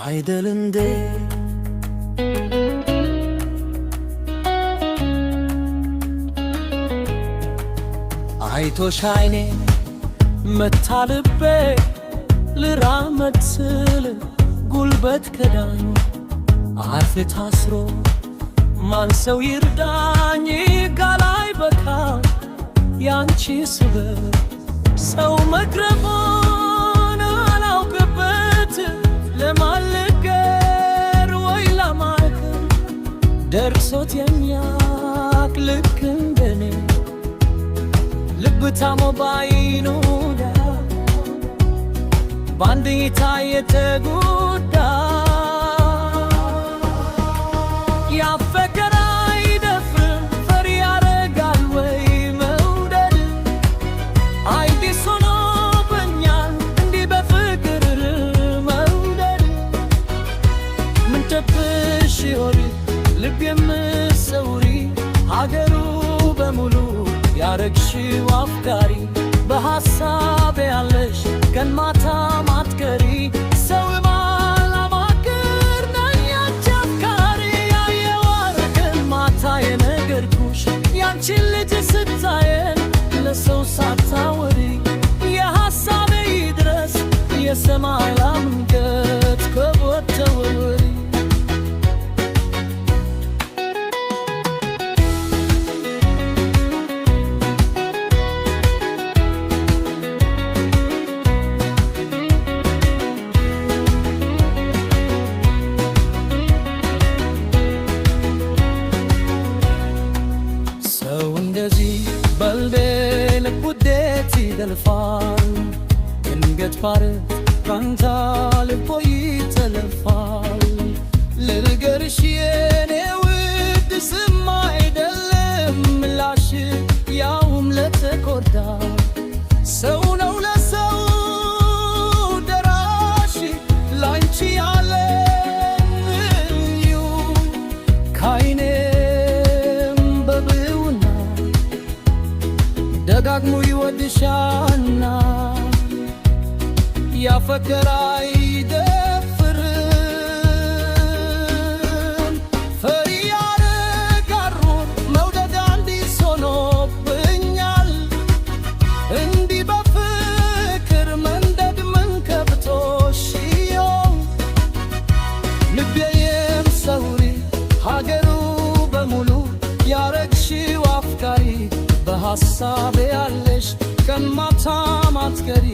አይደል እንዴ አይቶሽ አይኔ መታ ልቤ ልራመድ ስል ጉልበት ከዳኝ አፍ ታስሮ ማን ሰው ይርዳኝ ጋላይ በካ ያንቺ ስበብ ሰው መቅረቡን አላውቅበት ለማልገር ወይ ለማክር ደርሶት የሚያቅ ልክ እንደኔ ልብ ታሞ ባይኑዳ ባንድ እይታ የተጎዳ ያፈቀረ አይደፍርም ፈሪ ያረጋል ወይ መውደድ አይዲስ ሆኖብኛል እንዲህ በፍቅር መውደድ ምን ተብሽ ይሆን ልብ የምትሰውሪ ሀገሩ በሙሉ ያረግሽው አፍቃሪ በሐሳብ ያለሽ ቀን ማታ ማትቀሪ ሰው ባላማክር ነኝ ያንቺ አፍቃሪ ያየዋር ቀን ማታ የነገርኩሽ ያንቺን ልጅ ስታየን ለሰው ሳታወሪ የሐሳቤ ይድረስ የሰማይ ላምንገት ከቦተወሪ ይደልፋል ድንገት ባረት ካንታ ልቦ ይተለፋል ልንገርሽ የኔ ውድ ስም አይደለም ምላሽ ያውም ለተጎዳ ሰው ነው ለሰው ደራሽ ላንቺ ያለኝ ካይኔም በብውና ደጋግሞ ይወድሻና ያፈቀረ አይደፍርም ፈሪ ያረጋል መውደድ አንዲስ ሆኖብኛል እንዲህ በፍቅር መንደድ ምን ከብቶሽ ይሆን ልቤም ሰውሪ ሀገሩ በሙሉ ያረግሽው አፍቃሪ በሐሳቤ ያለሽ ቀን ማታ ማትቀሪ